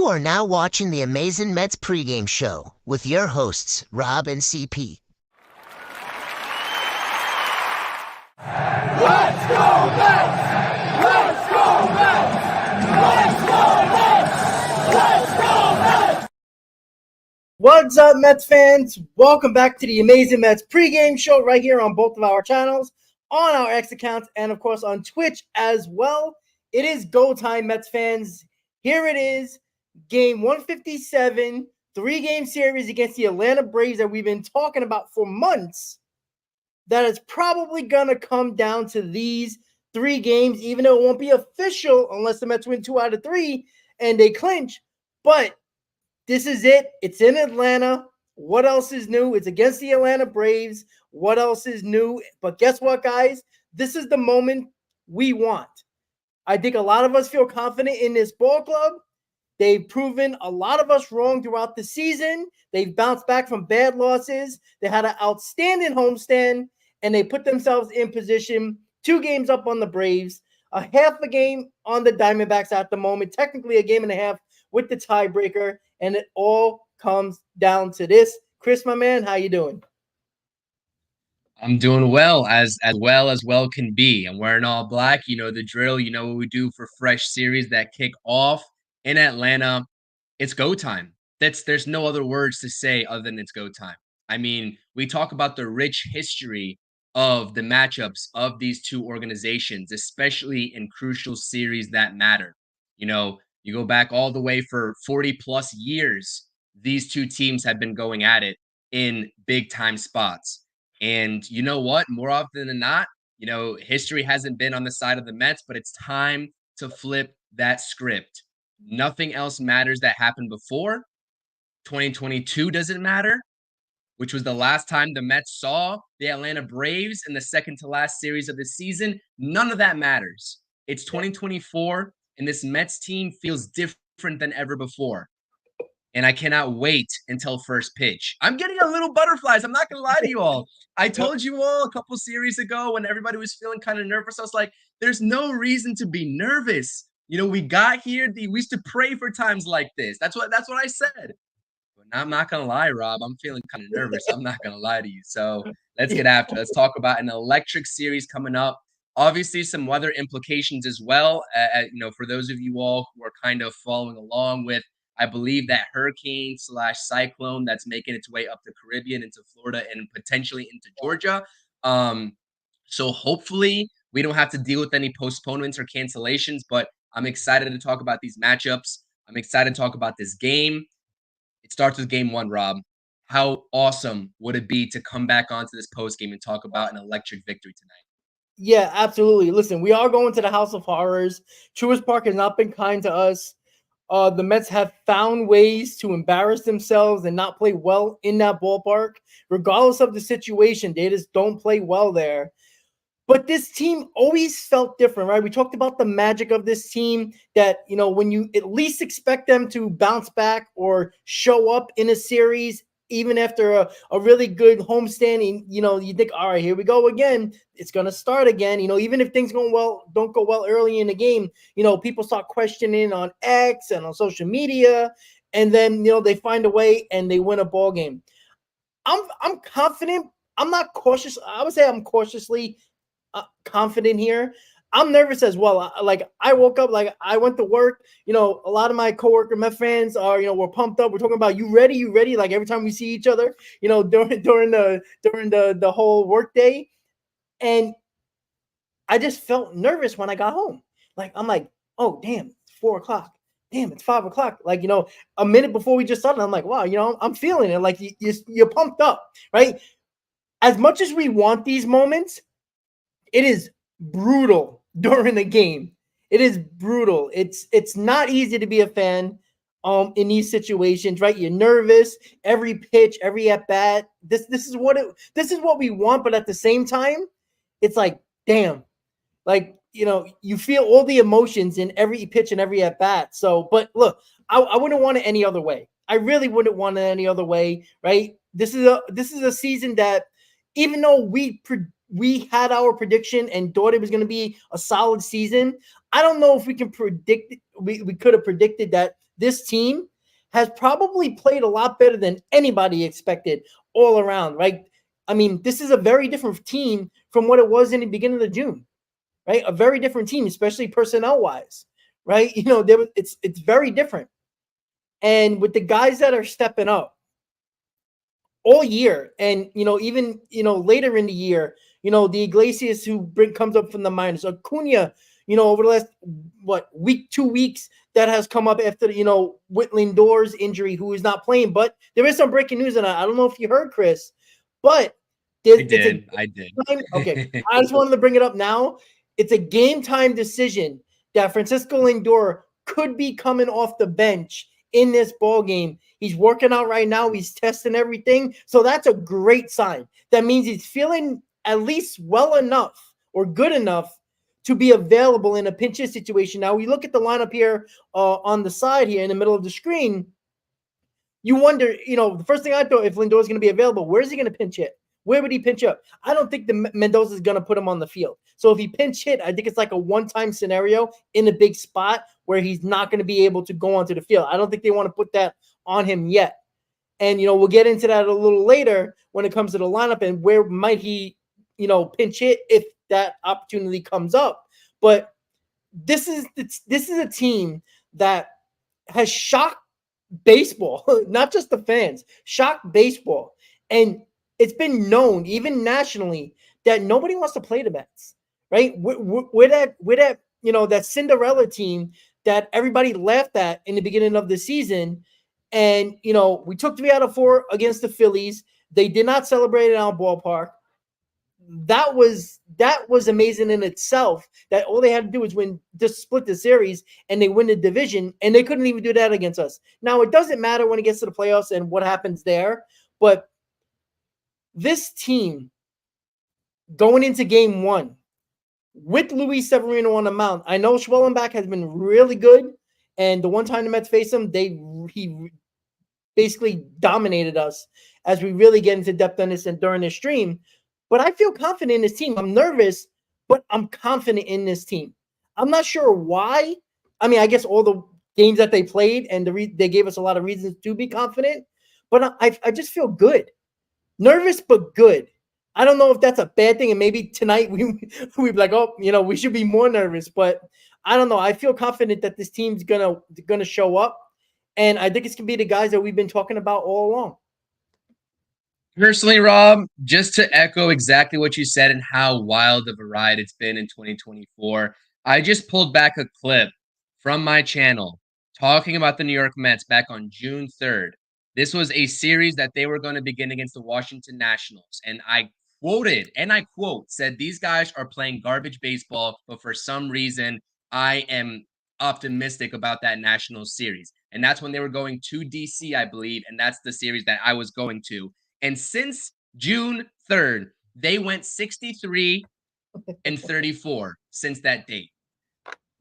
are now watching the Amazing Mets pregame show with your hosts, Rob and CP. Let's go Mets! Let's go Mets! Let's go Mets! Let's go Mets! What's up, Mets fans? Welcome back to the Amazing Mets pregame show right here on both of our channels, on our X accounts, and of course on Twitch as well. It is go time, Mets fans. Here it is, game 157, three-game series against the Atlanta Braves that we've been talking about for months. That is probably going to come down to these three games, even though it won't be official unless the Mets win 2 out of 3 and they clinch. But this is it. It's in Atlanta. What else is new? It's against the Atlanta Braves. What else is new? But guess what, guys? This is the moment we want. I think a lot of us feel confident in this ball club. They've proven a lot of us wrong throughout the season. They've bounced back from bad losses. They had an outstanding homestand, and they put themselves in position 2 games up on the Braves, a half a game on the Diamondbacks at the moment, technically a game and a half with the tiebreaker, and it all comes down to this. Chris, my man, how you doing? I'm doing well as well can be. I'm wearing all black. You know the drill. You know what we do for fresh series that kick off in Atlanta. It's go time. There's no other words to say other than it's go time. I mean, we talk about the rich history of the matchups of these two organizations, especially in crucial series that matter. You know, you go back all the way for 40 plus years. These two teams have been going at it in big time spots. And you know what? More often than not, you know, history hasn't been on the side of the Mets, but it's time to flip that script. Nothing else matters that happened before. 2022 doesn't matter, which was the last time the Mets saw the Atlanta Braves in the second to last series of the season. None of that matters. It's 2024, and this Mets team feels different than ever before. And I cannot wait until first pitch. I'm getting a little butterflies. I'm not going to lie to you all. I told you all a couple series ago when everybody was feeling kind of nervous. I was like, there's no reason to be nervous. You know, we got here. We used to pray for times like this. That's what I said. But I'm not going to lie, Rob. I'm feeling kind of nervous. I'm not going to lie to you. So let's get after it. Let's talk about an electric series coming up. Obviously, some weather implications as well. You know, for those of you all who are kind of following along with, I believe that hurricane / cyclone that's making its way up the Caribbean into Florida and potentially into Georgia. So hopefully we don't have to deal with any postponements or cancellations, but I'm excited to talk about these matchups. I'm excited to talk about this game. It starts with game 1, Rob. How awesome would it be to come back onto this post game and talk about an electric victory tonight? Yeah, absolutely. Listen, we are going to the House of Horrors. Truist Park has not been kind to us. The Mets have found ways to embarrass themselves and not play well in that ballpark. Regardless of the situation, they just don't play well there. But this team always felt different, right? We talked about the magic of this team that, you know, when you at least expect them to bounce back or show up in a series, even after a really good homestand, you know, you think, all right, here we go again. It's going to start again. You know, even if things don't go well early in the game, you know, people start questioning on X and on social media. And then, you know, they find a way and they win a ball game. I'm confident. I'm not cautious. I would say I'm cautiously confident here. I'm nervous as well. I woke up, I went to work. You know, a lot of my coworker, my friends are, you know, we're pumped up. We're talking about, you ready? You ready? Like every time we see each other, you know, during the whole work day. And I just felt nervous when I got home. Like, I'm like, oh, damn, it's 4 o'clock. Damn, it's 5 o'clock. Like, you know, a minute before we just started, I'm like, wow, you know, I'm feeling it. Like you're pumped up, right? As much as we want these moments, it is brutal during the game. It is brutal. It's not easy to be a fan in these situations, right? You're nervous every pitch, every at bat. This is what we want, but at the same time, it's like, damn. Like, you know, you feel all the emotions in every pitch and every at bat. So, but look, I wouldn't want it any other way. I really wouldn't want it any other way, right? This is a season that, even though we had our prediction and thought it was going to be a solid season, I don't know if we can predict. We could have predicted that this team has probably played a lot better than anybody expected all around, right? I mean, this is a very different team from what it was in the beginning of June, right? A very different team, especially personnel wise, right? It's very different. And with the guys that are stepping up all year, and even later in the year, the Iglesias who comes up from the minors, Acuna, over the last week, 2 weeks that has come up after with Lindor's injury, who is not playing. But there is some breaking news, and I don't know if you heard, Chris, but I did. I did. Okay, I just wanted to bring it up now. It's a game time decision that Francisco Lindor could be coming off the bench in this ball game. He's working out right now. He's testing everything. So that's a great sign. That means he's feeling at least well enough or good enough to be available in a pinch hit situation. Now, we look at the lineup here on the side here in the middle of the screen. You wonder, the first thing I thought, if Lindor's going to be available, where's he going to pinch hit? Where would he pinch up? I don't think the Mendoza is going to put him on the field. So if he pinch hit, I think it's like a one-time scenario in a big spot where he's not going to be able to go onto the field. I don't think they want to put that on him yet. And, we'll get into that a little later when it comes to the lineup and where might he, pinch hit if that opportunity comes up. But this is a team that has shocked baseball, not just the fans, shocked baseball. And it's been known, even nationally, that nobody wants to play the Mets, right? We're that that Cinderella team that everybody laughed at in the beginning of the season. And, we took 3 out of 4 against the Phillies. They did not celebrate it in our ballpark. That was amazing in itself, that all they had to do was just split the series and they win the division, and they couldn't even do that against us. Now, it doesn't matter when it gets to the playoffs and what happens there, but this team going into game 1 with Luis Severino on the mound, I know Schwellenbach has been really good, and the one time the Mets faced him, he basically dominated us as we really get into depth on this and during this stream. But I feel confident in this team. I'm nervous, but I'm confident in this team. I'm not sure why. I mean, I guess all the games that they played and they gave us a lot of reasons to be confident, but I just feel good. Nervous, but good. I don't know if that's a bad thing, and maybe tonight we'd be like, oh, we should be more nervous, but I don't know. I feel confident that this team's gonna show up, and I think it's gonna be the guys that we've been talking about all along. Personally, Rob, just to echo exactly what you said and how wild of a ride it's been in 2024, I just pulled back a clip from my channel talking about the New York Mets back on June 3rd. This was a series that they were going to begin against the Washington Nationals. And I quoted, and I quote, said, these guys are playing garbage baseball, but for some reason, I am optimistic about that Nationals series. And that's when they were going to DC, I believe. And that's the series that I was going to. And since June 3rd, they went 63 and 34 since that date.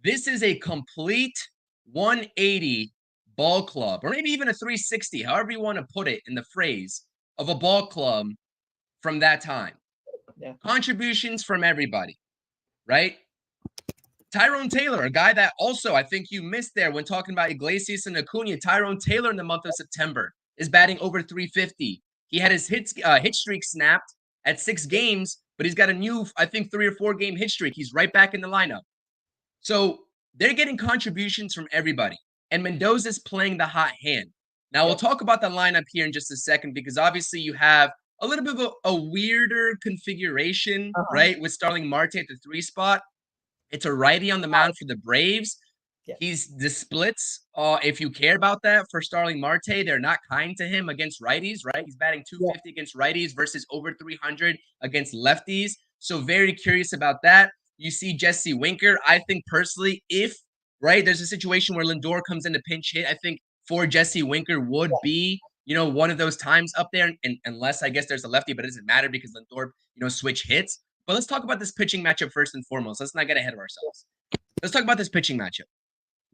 This is a complete 180 ball club, or maybe even a 360, however you want to put it in the phrase, of a ball club from that time. Yeah. Contributions from everybody, right? Tyrone Taylor, a guy that also I think you missed there when talking about Iglesias and Acuna. Tyrone Taylor in the month of September is batting over 350. He had his hit streak snapped at 6 games, but he's got a new, I think, 3 or 4 game hit streak. He's right back in the lineup. So they're getting contributions from everybody. And Mendoza's playing the hot hand. Now, we'll talk about the lineup here in just a second, because obviously you have a little bit of a weirder configuration, right, with Starling Marte at the 3 spot. It's a righty on the mound for the Braves. Yeah. He's the splits. If you care about that for Starling Marte, they're not kind to him against righties, right? He's batting 250 against righties versus over 300 against lefties. So very curious about that. You see Jesse Winker. I think personally, if, right, there's a situation where Lindor comes in to pinch hit, I think for Jesse Winker would be, one of those times up there, and unless I guess there's a lefty, but it doesn't matter because Lindor, switch hits. But let's talk about this pitching matchup first and foremost. Let's not get ahead of ourselves. Let's talk about this pitching matchup.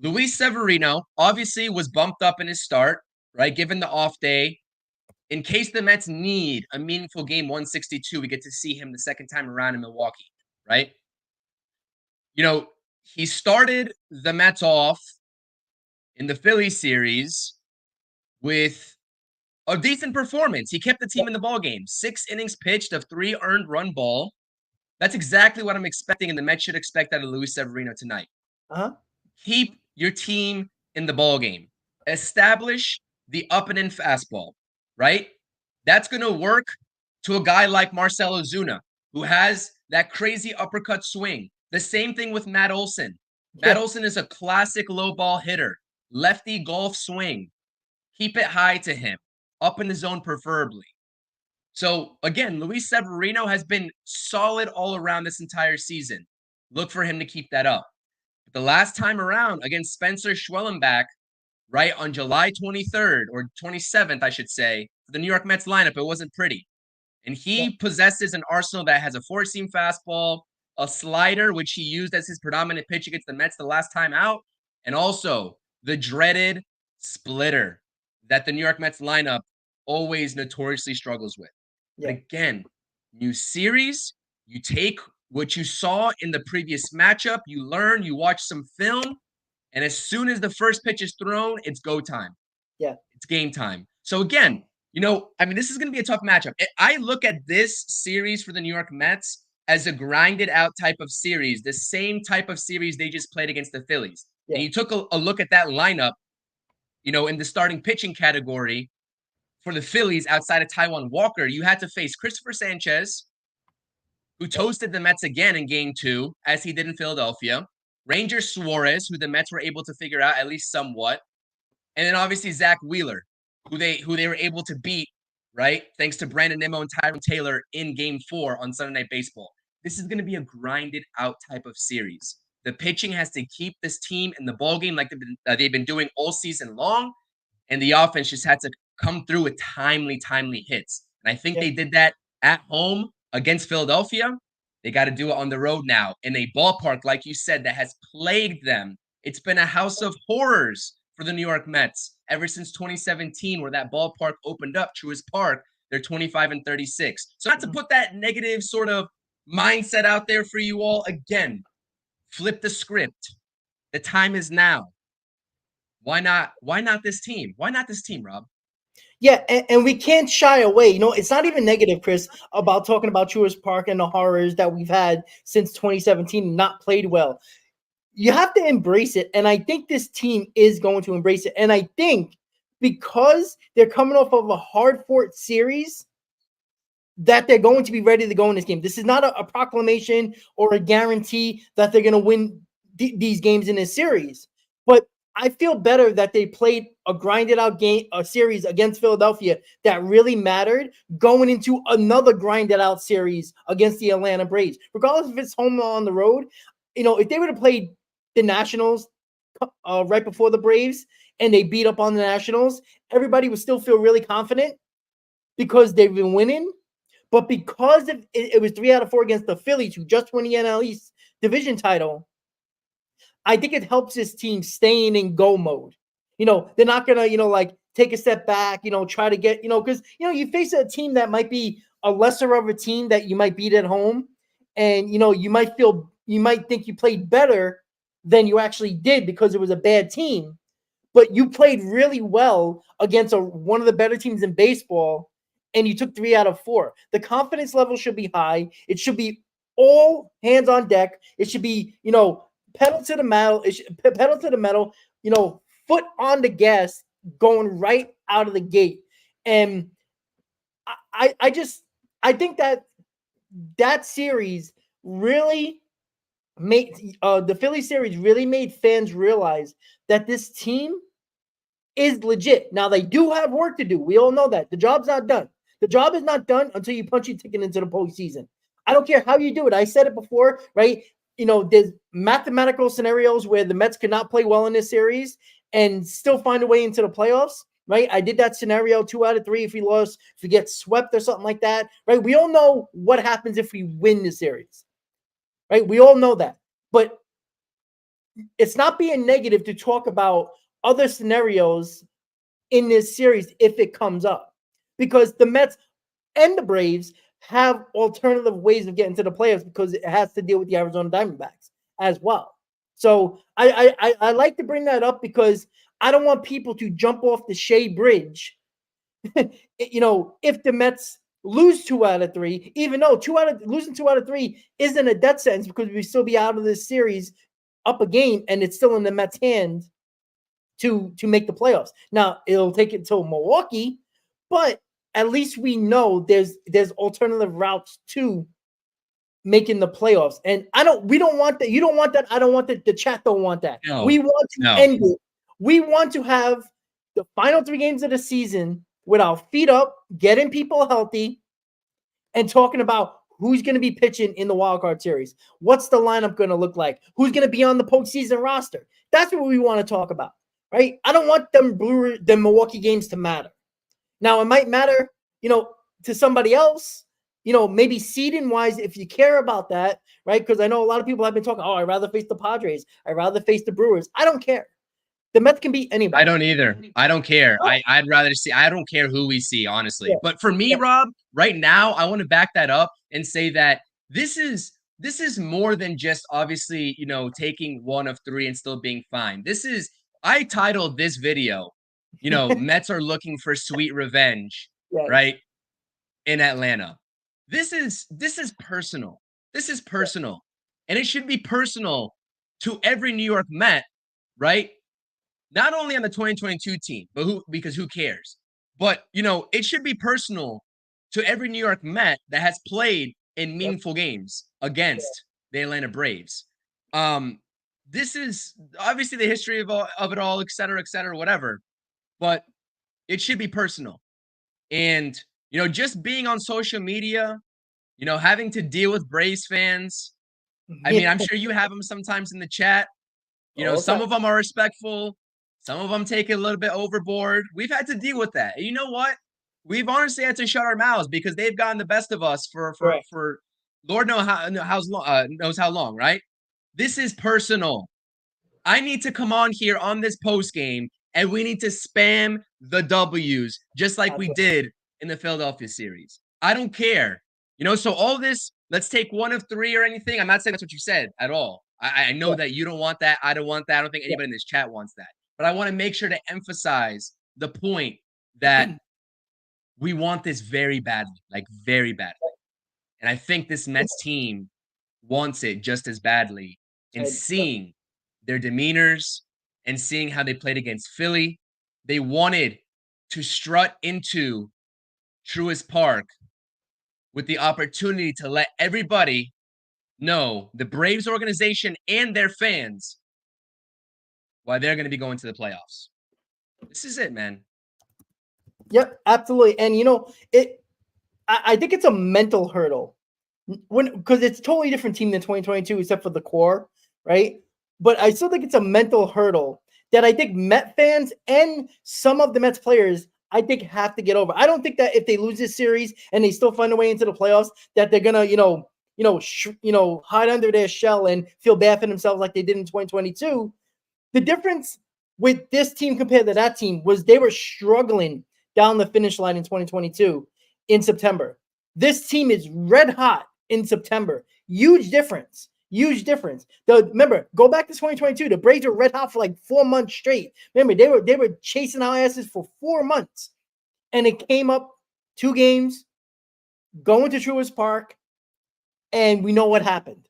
Luis Severino obviously was bumped up in his start, right? Given the off day. In case the Mets need a meaningful game 162, we get to see him the second time around in Milwaukee, right? He started the Mets off in the Philly series with a decent performance. He kept the team in the ball game. 6 innings pitched of 3 earned run ball. That's exactly what I'm expecting, and the Mets should expect out of Luis Severino tonight. Keep your team in the ball game. Establish the up and in fastball, right? That's going to work to a guy like Marcell Ozuna, who has that crazy uppercut swing. The same thing with Matt Olson. Matt Olson is a classic low ball hitter, lefty golf swing. Keep it high to him, up in the zone preferably. So again, Luis Severino has been solid all around this entire season. Look for him to keep that up. But the last time around against Spencer Schwellenbach, right on July 23rd or 27th, I should say, for the New York Mets lineup, it wasn't pretty. And he possesses an arsenal that has a four-seam fastball, a slider, which he used as his predominant pitch against the Mets the last time out, and also the dreaded splitter that the New York Mets lineup always notoriously struggles with. But again, new series, you take what you saw in the previous matchup, you learn, you watch some film, and as soon as the first pitch is thrown, it's go time. Yeah. It's game time. So again, you know, I mean, this is going to be a tough matchup. I look at this series for the New York Mets as a grinded out type of series, the same type of series they just played against the Phillies. And you took a look at that lineup, you know, in the starting pitching category for the Phillies outside of Taijuan Walker, you had to face Christopher Sanchez, who toasted the Mets again in game 2, as he did in Philadelphia. Ranger Suarez, who the Mets were able to figure out at least somewhat. And then obviously Zach Wheeler, who they were able to beat, right? Thanks to Brandon Nimmo and Tyrone Taylor in game 4 on Sunday Night Baseball. This is going to be a grinded out type of series. The pitching has to keep this team in the ballgame like they've been doing all season long. And the offense just had to come through with timely hits. And I think they did that at home against Philadelphia. They got to do it on the road now in a ballpark, like you said, that has plagued them. It's been a house of horrors for the New York Mets ever since 2017, where that ballpark opened up, Truist Park. They're 25-36. So not to put that negative sort of mindset out there for you all, again, flip the script. The time is now. Why not this team? Why not this team, Rob? Yeah, and we can't shy away. You know, it's not even negative, Chris, about talking about Truist Park and the horrors that we've had since 2017 not played well. You have to embrace it, and I think this team is going to embrace it. And I think because they're coming off of a hard-fought series, that they're going to be ready to go in this game. This is not a proclamation or a guarantee that they're going to win these games in this series. But I feel better that they played a grinded out game, a series against Philadelphia that really mattered, going into another grinded out series against the Atlanta Braves. Regardless if it's home or on the road, you know, if they would have played the Nationals right before the Braves and they beat up on the Nationals, everybody would still feel really confident because they've been winning. But because it was 3 out of 4 against the Phillies, who just won the NL East division title, I think it helps this team staying in go mode. You know, they're not going to, you know, like take a step back, you know, try to get, you know, because, you know, you face a team that might be a lesser of a team that you might beat at home. And, you know, you might think you played better than you actually did because it was a bad team. But you played really well against one of the better teams in baseball, and you took 3 out of 4. The confidence level should be high. It should be all hands on deck. It should be, you know, pedal to the metal, you know, foot on the gas, going right out of the gate. And I think that series really made the Philly series really made fans realize that this team is legit. Now they do have work to do. We all know that. The job's not done. The job is not done until you punch your ticket into the postseason. I don't care how you do it. I said it before, right? You know, there's mathematical scenarios where the Mets could not play well in this series and still find a way into the playoffs, right? I did that scenario 2 out of 3 if we lost, if we get swept or something like that, right? We all know what happens if we win the series, right? We all know that. But it's not being negative to talk about other scenarios in this series if it comes up, because the Mets and the Braves have alternative ways of getting to the playoffs because it has to deal with the Arizona Diamondbacks as well. So I like to bring that up because I don't want people to jump off the Shea Bridge, if the Mets lose 2 out of 3, even though losing 2 out of 3 isn't a death sentence because we still be out of this series up a game and it's still in the Mets' hand to make the playoffs. Now it'll take it till Milwaukee, but at least we know there's alternative routes to making the playoffs. And we don't want that. You don't want that. I don't want that. The chat don't want that. No, we want to end it. We want to have the final 3 games of the season with our feet up, getting people healthy, and talking about who's going to be pitching in the wild card series. What's the lineup going to look like? Who's going to be on the postseason roster? That's what we want to talk about, right? I don't want the Milwaukee games to matter. Now, it might matter, to somebody else, maybe seeding wise, if you care about that, right? Because I know a lot of people have been talking, I'd rather face the Padres. I'd rather face the Brewers. I don't care. The Mets can beat anybody. I don't either. I don't care. Oh. I'd rather see. I don't care who we see, honestly. Yeah. But for me, Rob, right now, I want to back that up and say that this is more than just obviously, taking 1 of 3 and still being fine. I titled this video, Mets are looking for sweet revenge, right? In Atlanta. This is personal. This is personal. And it should be personal to every New York Met, right? Not only on the 2022 team, because who cares? But, it should be personal to every New York Met that has played in meaningful games against the Atlanta Braves. This is obviously the history of it all, et cetera, whatever. But it should be personal. And, just being on social media, having to deal with Braves fans. I mean, I'm sure you have them sometimes in the chat. Some of them are respectful. Some of them take it a little bit overboard. We've had to deal with that. And you know what? We've honestly had to shut our mouths because they've gotten the best of us for Lord knows how long, right? This is personal. I need to come on here on this post game and we need to spam the W's just like we did in the Philadelphia series. I don't care. So all this, let's take 1 of 3 or anything. I'm not saying that's what you said at all. I know that you don't want that. I don't want that. I don't think anybody in this chat wants that. But I want to make sure to emphasize the point that we want this very badly, like very badly. And I think this Mets team wants it just as badly. And seeing their demeanors and seeing how they played against Philly, they wanted to strut into Truist Park with the opportunity to let everybody know, the Braves organization and their fans, why they're going to be going to the playoffs. This is it, man. Yep, absolutely. And I think it's a mental hurdle because it's a totally different team than 2022, except for the core, right? But I still think it's a mental hurdle that I think Met fans and some of the Mets players, I think, have to get over. I don't think that if they lose this series and they still find a way into the playoffs, that they're gonna, hide under their shell and feel bad for themselves like they did in 2022. The difference with this team compared to that team was they were struggling down the finish line in 2022 in September. This team is red hot in September. Huge difference. Remember, go back to 2022. The Braves were red hot for like 4 months straight. Remember, they were chasing our asses for 4 months. And it came up 2 games, going to Truist Park, and we know what happened.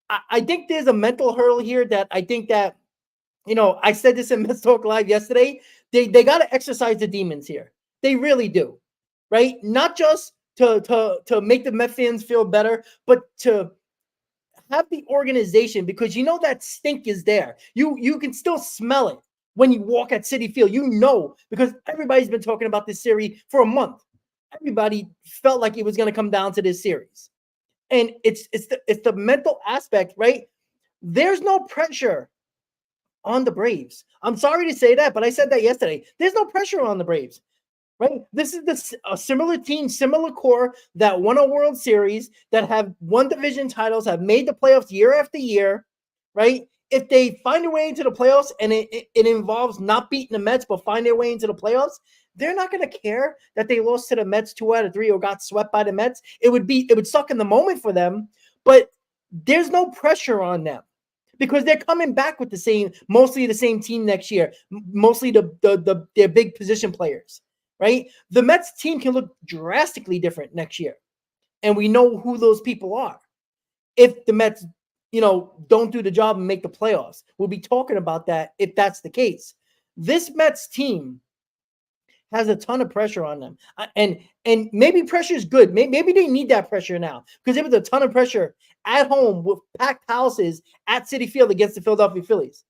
I think there's a mental hurdle here that I think that, I said this in Mets Talk Live yesterday. They got to exercise the demons here. They really do, right? Not just to make the Met fans feel better, but to have the organization, because that stink is there. You can still smell it when you walk at Citi Field. Because everybody's been talking about this series for a month. Everybody felt like it was going to come down to this series. And it's the mental aspect, right? There's no pressure on the Braves. I'm sorry to say that, but I said that yesterday. There's no pressure on the Braves, right? This is a similar team, similar core that won a World Series, that have won division titles, have made the playoffs year after year, right? If they find a way into the playoffs and it involves not beating the Mets but find their way into the playoffs, they're not going to care that they lost to the Mets 2 out of 3 or got swept by the Mets. It would suck in the moment for them, but there's no pressure on them because they're coming back with mostly the same team next year, mostly their big position players, right? The Mets team can look drastically different next year, and we know who those people are. If the Mets, don't do the job and make the playoffs, we'll be talking about that if that's the case. This Mets team has a ton of pressure on them, and maybe pressure is good. Maybe they need that pressure now, because there was a ton of pressure at home with packed houses at Citi Field against the Philadelphia Phillies,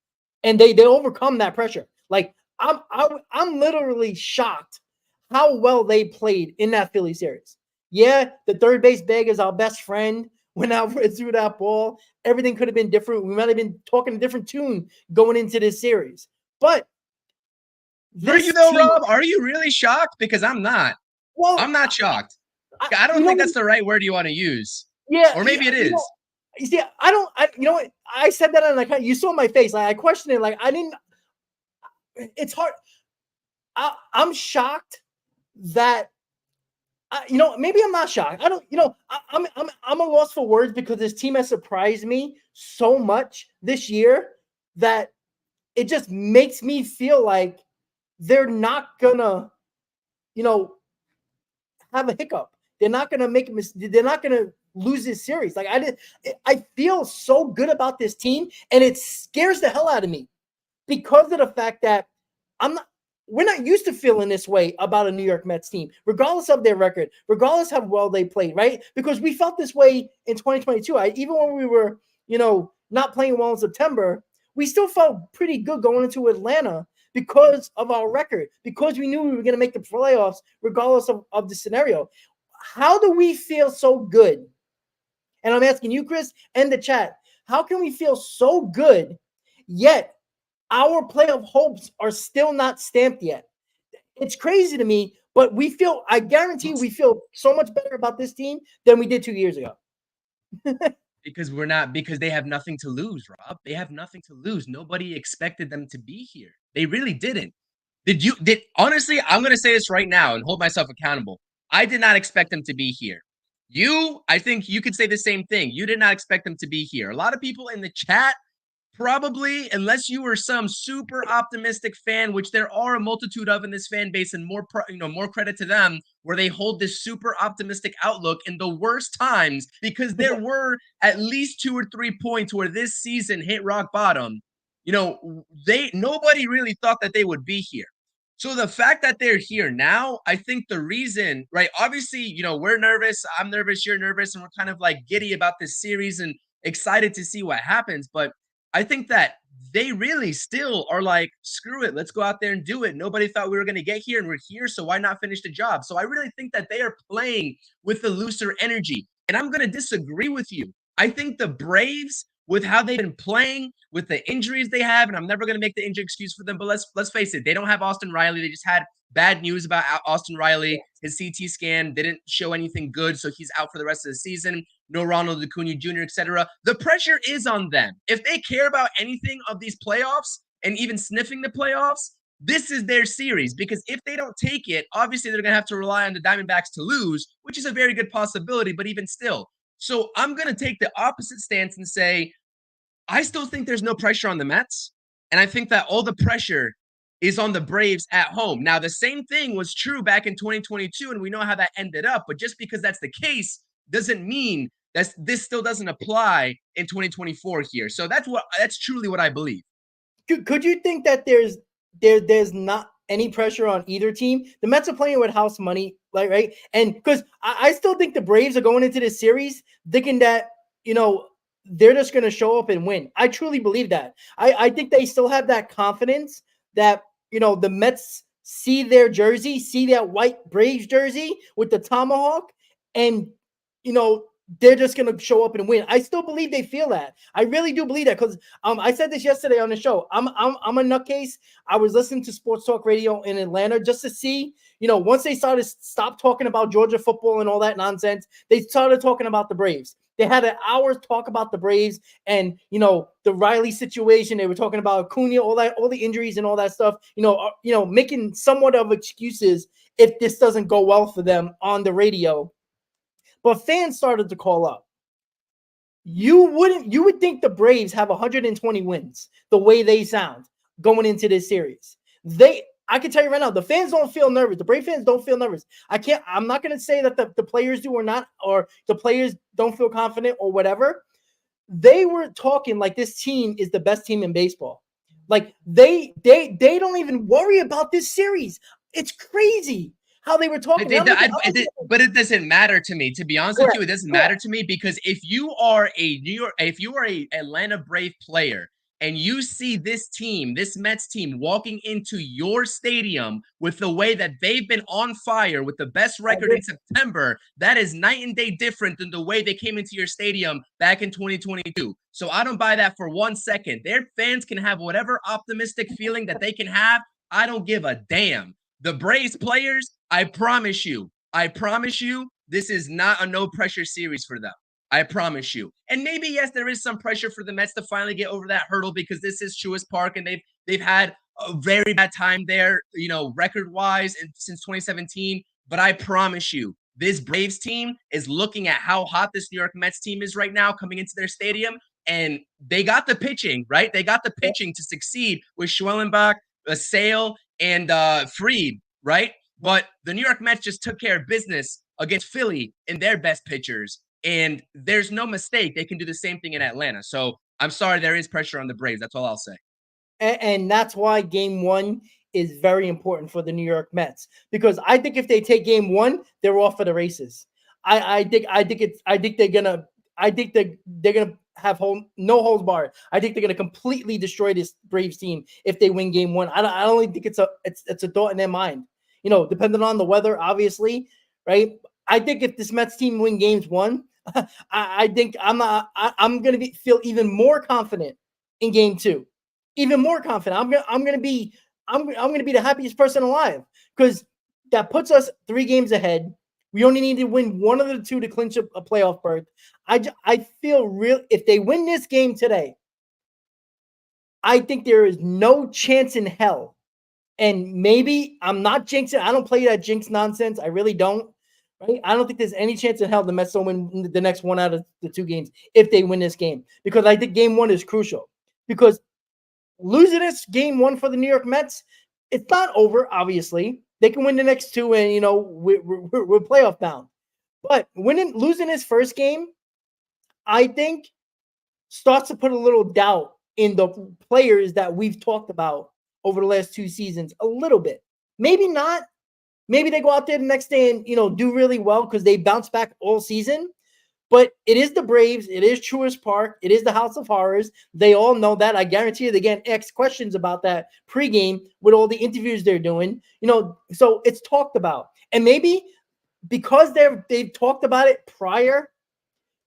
and they overcome that pressure. Like I'm literally shocked how well they played in that Philly series. Yeah, the third base bag is our best friend. Went out through that ball. Everything could have been different. We might have been talking a different tune going into this series, but. Are you though, Rob? Are you really shocked? Because I'm not. Well, I'm not shocked. I don't think that's the right word you want to use. Yeah, or maybe it is. You see, I don't. You know what? I said that, and you saw my face. Like, I questioned it. Like, I didn't. It's hard. I'm shocked that. Maybe I'm not shocked. I don't. I'm a loss for words, because this team has surprised me so much this year that it just makes me feel like they're not gonna, have a hiccup. They're not gonna make a mistake. They're not gonna lose this series. Like, I feel so good about this team, and it scares the hell out of me, because of the fact that we're not used to feeling this way about a New York Mets team, regardless of their record, regardless how well they played, right? Because we felt this way in 2022. Even when we were, not playing well in September, we still felt pretty good going into Atlanta, because of our record, because we knew we were going to make the playoffs regardless of the scenario. How do we feel so good? And I'm asking you, Chris, and the chat, how can we feel so good, yet our playoff hopes are still not stamped yet? It's crazy to me, but I guarantee we feel so much better about this team than we did 2 years ago. Because they have nothing to lose, Rob. They have nothing to lose. Nobody expected them to be here. They really didn't. Honestly, I'm going to say this right now and hold myself accountable. I did not expect them to be here. I think you could say the same thing. You did not expect them to be here. A lot of people in the chat, probably, unless you were some super optimistic fan, which there are a multitude of in this fan base, and more credit to them, where they hold this super optimistic outlook in the worst times, because there were at least 2 or 3 points where this season hit rock bottom. Nobody really thought that they would be here. So the fact that they're here now, I think the reason, right? Obviously, we're nervous. I'm nervous. You're nervous. And we're kind of like giddy about this series and excited to see what happens. But I think that they really still are like, screw it. Let's go out there and do it. Nobody thought we were going to get here, and we're here. So why not finish the job? So I really think that they are playing with the looser energy. And I'm going to disagree with you. I think the Braves, with how they've been playing, with the injuries they have, and I'm never going to make the injury excuse for them, but let's face it, they don't have Austin Riley. They just had bad news about Austin Riley. His CT scan didn't show anything good, so he's out for the rest of the season. No Ronald Acuna Jr., etc. The pressure is on them. If they care about anything of these playoffs and even sniffing the playoffs, this is their series, because if they don't take it, obviously they're going to have to rely on the Diamondbacks to lose, which is a very good possibility, but even still. So I'm going to take the opposite stance and say, I still think there's no pressure on the Mets. And I think that all the pressure is on the Braves at home. Now, the same thing was true back in 2022, and we know how that ended up. But just because that's the case doesn't mean that this still doesn't apply in 2024 here. So that's truly what I believe. Could you think that there's not any pressure on either team? The Mets are playing with house money, like, right? And because I still think the Braves are going into this series thinking that, they're just going to show up and win. I truly believe that. I think they still have that confidence that, the Mets see their jersey, see that white Braves jersey with the tomahawk, and, they're just going to show up and win. I still believe they feel that. I really do believe that, because I said this yesterday on the show. I'm a nutcase. I was listening to Sports Talk Radio in Atlanta just to see, once they stop talking about Georgia football and all that nonsense, they started talking about the Braves. They had an hour talk about the Braves and, the Riley situation. They were talking about Acuna, all the injuries and all that stuff, making somewhat of excuses if this doesn't go well for them on the radio. But fans started to call up. You would think the Braves have 120 wins the way they sound going into this series. I can tell you right now, the fans don't feel nervous. The Brave fans don't feel nervous. I'm not going to say that the players do or not, or the players don't feel confident or whatever. They were talking like this team is the best team in baseball. Like they don't even worry about this series. It's crazy how they were talking. But it doesn't matter to me. To be honest with you, it doesn't matter to me, because if you are a Atlanta Brave player and you see this team, this Mets team, walking into your stadium with the way that they've been on fire with the best record in September, that is night and day different than the way they came into your stadium back in 2022. So I don't buy that for 1 second. Their fans can have whatever optimistic feeling that they can have. I don't give a damn. The Braves players, I promise you, this is not a no pressure series for them. I promise you. And maybe, yes, there is some pressure for the Mets to finally get over that hurdle, because this is Truist Park and they've had a very bad time there, record wise since 2017. But I promise you, this Braves team is looking at how hot this New York Mets team is right now coming into their stadium. And they got the pitching, right? They got the pitching to succeed with Schwellenbach, Sale, and Fried, right? But the New York Mets just took care of business against Philly and their best pitchers. And there's no mistake. They can do the same thing in Atlanta. So I'm sorry, there is pressure on the Braves. That's all I'll say. And that's why game one is very important for the New York Mets, because I think if they take game one, they're off for the races. I think they're gonna have no holds barred. I think they're gonna completely destroy this Braves team if they win game one. I don't think it's a thought in their mind. Depending on the weather, obviously, right? I think if this Mets team win games one, I think I'm gonna feel even more confident in game two. Even more confident. I'm gonna be the happiest person alive, because that puts us 3 games ahead. We only need to win one of the two to clinch a playoff berth. I feel real. If they win this game today, I think there is no chance in hell. And maybe I'm not jinxing. I don't play that jinx nonsense. I really don't. Right? I don't think there's any chance in hell the Mets don't win the next one out of the 2 games if they win this game, because I think game one is crucial. Because losing this game one for the New York Mets, it's not over. Obviously, they can win the next 2, and we're playoff bound. But losing his first game, I think, starts to put a little doubt in the players that we've talked about over the last 2 seasons a little bit. Maybe not. Maybe they go out there the next day and do really well because they bounce back all season. But it is the Braves. It is Truist Park. It is the House of Horrors. They all know that. I guarantee you they get asked questions about that pregame with all the interviews they're doing. So it's talked about. And maybe because they've talked about it prior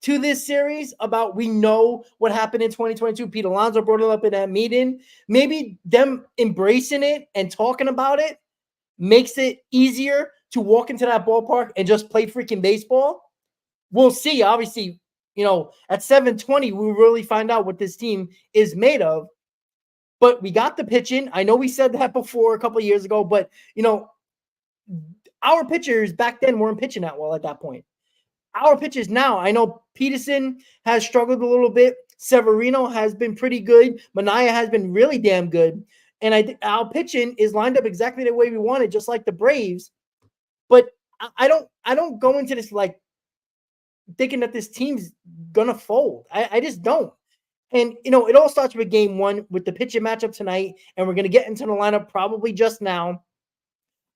to this series, about we know what happened in 2022. Pete Alonso brought it up in that meeting. Maybe them embracing it and talking about it makes it easier to walk into that ballpark and just play freaking baseball. We'll see. Obviously, at 7:20, we'll really find out what this team is made of. But we got the pitching. I know we said that before a couple of years ago, but our pitchers back then weren't pitching that well at that point. Our pitchers now, I know Peterson has struggled a little bit. Severino has been pretty good. Manaea has been really damn good. And I think our pitching is lined up exactly the way we wanted, just like the Braves. But I don't go into this like thinking that this team's gonna fold. I just don't. And it all starts with game one with the pitching matchup tonight, and we're gonna get into the lineup probably just now.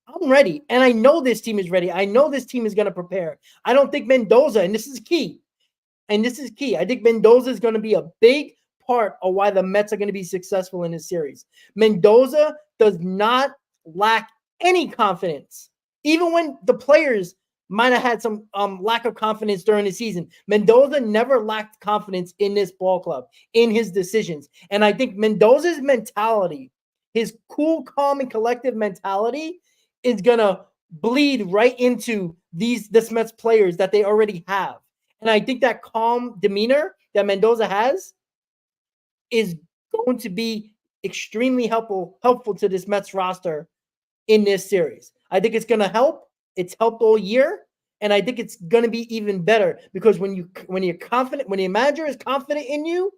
I'm ready, and I know this team is ready. I know this team is gonna prepare. I don't think Mendoza, and this is key. I think Mendoza is gonna be a big part of why the Mets are going to be successful in this series. Mendoza does not lack any confidence. Even when the players might have had some lack of confidence during the season, Mendoza never lacked confidence in this ball club, in his decisions. And I think Mendoza's mentality, his cool, calm, and collective mentality is going to bleed right into this Mets players that they already have. And I think that calm demeanor that Mendoza has is going to be extremely helpful to this Mets roster in this series. I think it's going to help. It's helped all year, And I think it's going to be even better because when you're confident, when your manager is confident in you,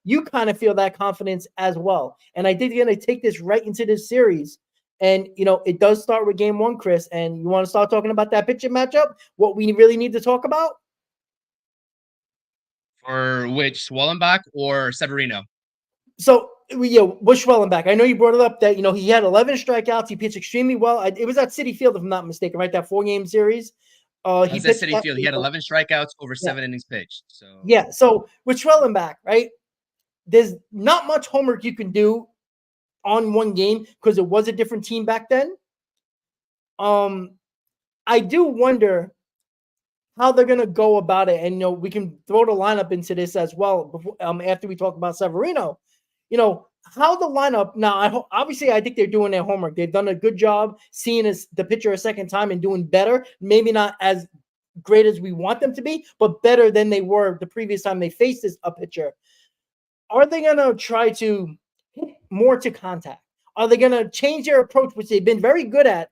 you kind of feel that confidence as well. And I think they're going to take this right into this series. And, it does start with game 1, Chris. And you want to start talking about that pitching matchup? What we really need to talk about? For which, Swellenbach or Severino? So, Bush Wellenbach. I know you brought it up that, he had 11 strikeouts. He pitched extremely well. It was at Citi Field, if I'm not mistaken, right? That 4-game series. He That's at pitched Citi Field. He had 11 strikeouts over Yeah. 7 innings pitched. So Yeah. So with Wellenbach, right? There's not much homework you can do on one game because it was a different team back then. I do wonder how they're going to go about it. And, we can throw the lineup into this as well before, after we talk about Severino. How the lineup now, obviously, I think they're doing their homework. They've done a good job seeing the pitcher a second time and doing better. Maybe not as great as we want them to be, but better than they were the previous time they faced a pitcher. Are they going to try to hit more to contact? Are they going to change their approach, which they've been very good at?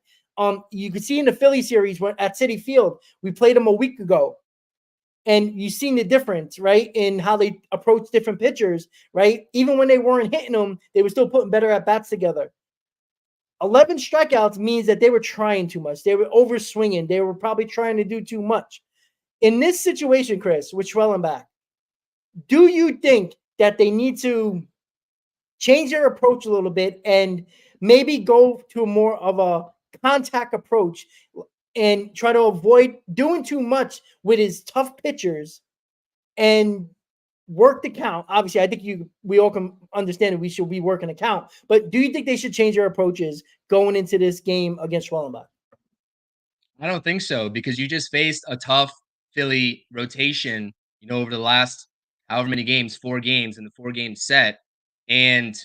You can see in the Philly series at Citi Field, we played them a week ago. And you've seen the difference, right, in how they approach different pitchers, right? Even when they weren't hitting them, they were still putting better at-bats together. 11 strikeouts means that they were trying too much. They were over-swinging. They were probably trying to do too much. In this situation, Chris, with Schwellenbach, do you think that they need to change their approach a little bit and maybe go to more of a contact approach and try to avoid doing too much with his tough pitchers and work the count? Obviously, I think we all can understand that we should be working the count. But do you think they should change their approaches going into this game against Schwellenbach? I don't think so, because you just faced a tough Philly rotation, over the last however many games, 4 games in the 4-game set. And,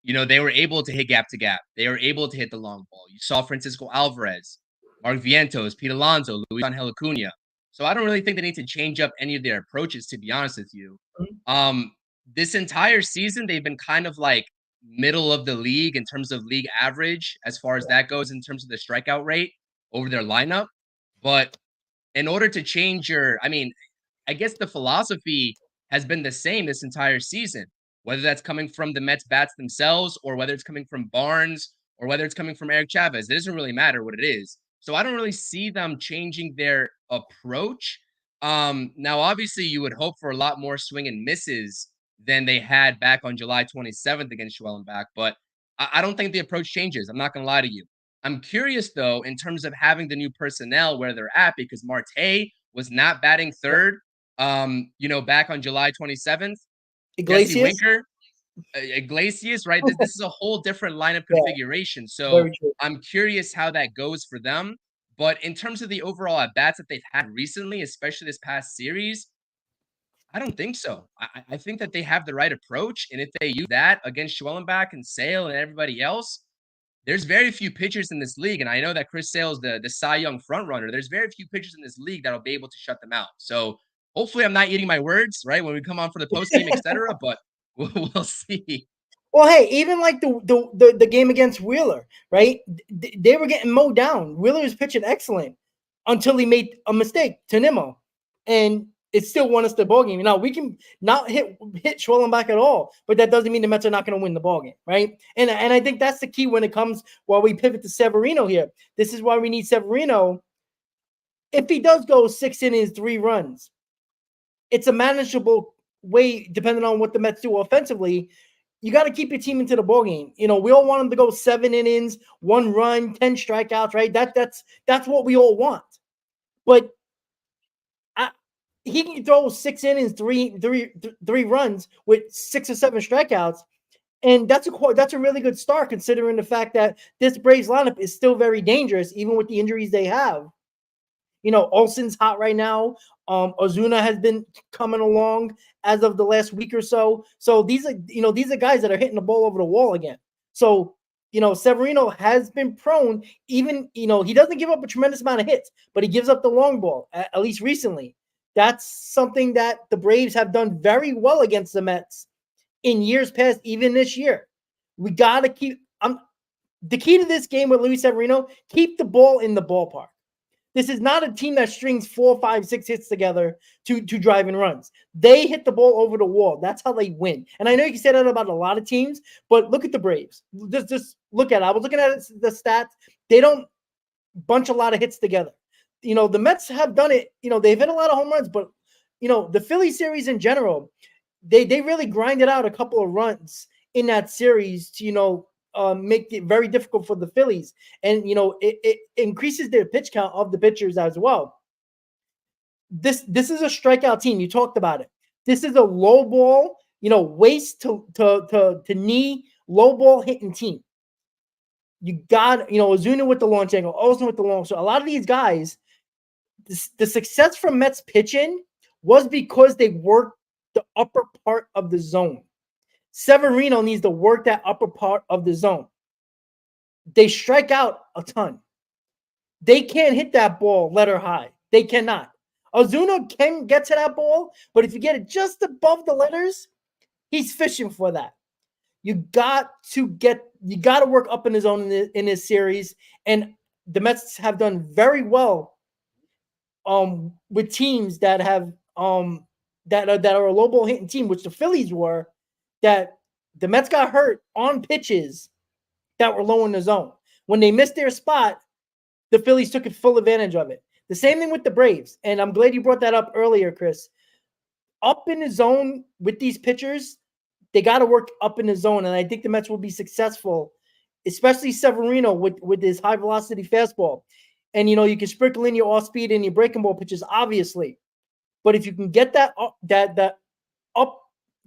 they were able to hit gap to gap. They were able to hit the long ball. You saw Francisco Alvarez, Mark Vientos, Pete Alonso, Luis Angel Acuna. So I don't really think they need to change up any of their approaches, to be honest with you. This entire season, they've been kind of like middle of the league in terms of league average, as far as that goes, in terms of the strikeout rate over their lineup. But in order to change I guess the philosophy has been the same this entire season, whether that's coming from the Mets bats themselves or whether it's coming from Barnes or whether it's coming from Eric Chavez. It doesn't really matter what it is. So I don't really see them changing their approach. Now, obviously, you would hope for a lot more swing and misses than they had back on July 27th against Schwellenbach, but I don't think the approach changes. I'm not going to lie to you. I'm curious, though, in terms of having the new personnel where they're at, because Marte was not batting third, back on July 27th. Jesse Iglesias? Winker, Iglesias, right? This is a whole different lineup configuration. So Very true. I'm curious how that goes for them. But in terms of the overall at-bats that they've had recently, especially this past series, I don't think so. I think that they have the right approach. And if they use that against Schwellenbach and Sale and everybody else, there's very few pitchers in this league, and I know that Chris Sale's the Cy Young frontrunner. There's very few pitchers in this league that'll be able to shut them out. So hopefully I'm not eating my words, right, when we come on for the post-game, etc., but we'll see. Well, hey, even like the game against Wheeler, right? They were getting mowed down. Wheeler was pitching excellent until he made a mistake to Nimmo, and it still won us the ball game. Now we can not hit Schwellenbach at all, but that doesn't mean the Mets are not going to win the ball game, right? And I think that's the key when it comes while we pivot to Severino here. This is why we need Severino. If he does go 6 innings, 3 runs, it's a manageable way depending on what the Mets do offensively. You got to keep your team into the ball game. We all want them to go 7 innings, 1 run, 10 strikeouts, right? That's what we all want. But he can throw 6 innings, three runs with 6 or 7 strikeouts, and that's a really good start considering the fact that this Braves lineup is still very dangerous, even with the injuries they have. Olsen's hot right now. Ozuna has been coming along as of the last week or so. So these are guys that are hitting the ball over the wall again. So, Severino has been prone, even, he doesn't give up a tremendous amount of hits, but he gives up the long ball, at least recently. That's something that the Braves have done very well against the Mets in years past, even this year. We got to keep the key to this game with Luis Severino, keep the ball in the ballpark. This is not a team that strings 4, 5, 6 hits together to drive in runs. They hit the ball over the wall. That's how they win. And I know you can say that about a lot of teams, but look at the Braves. Just look at it. I was looking at the stats. They don't bunch a lot of hits together. The Mets have done it. They've hit a lot of home runs, but the Philly series in general, they really grinded out a couple of runs in that series to make it very difficult for the Phillies, and it increases their pitch count of the pitchers as well. This is a strikeout team. You talked about it. This is a low ball, waist to knee, low ball hitting team. You got Ozuna with the launch angle, Olsen with the long. So a lot of these guys, the success from Mets pitching was because they worked the upper part of the zone. Severino needs to work that upper part of the zone. They strike out a ton. They can't hit that ball letter high. They cannot. Ozuna can get to that ball, but if you get it just above the letters, he's fishing for that. You got to work up in the zone in this series, and the Mets have done very well with teams that have that are a low ball hitting team, which the Phillies were. That the Mets got hurt on pitches that were low in the zone. When they missed their spot, the Phillies took full advantage of it. The same thing with the Braves, and I'm glad you brought that up earlier, Chris. Up in the zone with these pitchers, they got to work up in the zone, and I think the Mets will be successful, especially Severino with his high velocity fastball. And you can sprinkle in your off speed and your breaking ball pitches, obviously. But if you can get the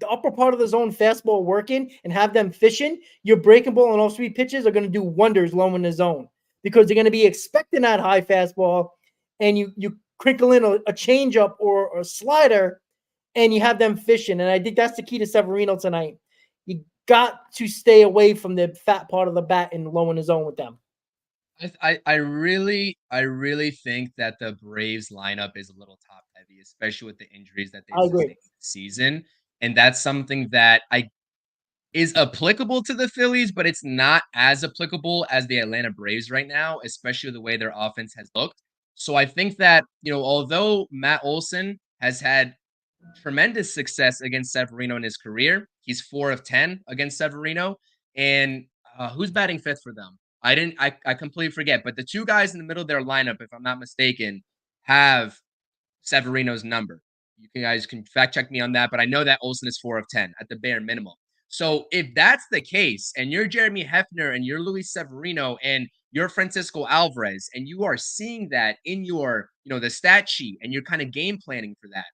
upper part of the zone fastball working and have them fishing, your breaking ball and off speed pitches are going to do wonders low in the zone, because they're going to be expecting that high fastball, and you crinkle in a changeup or a slider, and you have them fishing. And I think that's the key to Severino tonight. You got to stay away from the fat part of the bat and low in the zone with them. I really think that the Braves lineup is a little top heavy, especially with the injuries that they've sustained this season. And that's something that is applicable to the Phillies, but it's not as applicable as the Atlanta Braves right now, especially the way their offense has looked. So I think that, although Matt Olson has had tremendous success against Severino in his career, he's 4 of 10 against Severino. And who's batting fifth for them? I completely forget, but the two guys in the middle of their lineup, if I'm not mistaken, have Severino's number. You guys can fact check me on that, but I know that Olsen is 4 of 10 at the bare minimum. So if that's the case, and you're Jeremy Hefner and you're Luis Severino and you're Francisco Alvarez, and you are seeing that in your, the stat sheet, and you're kind of game planning for that,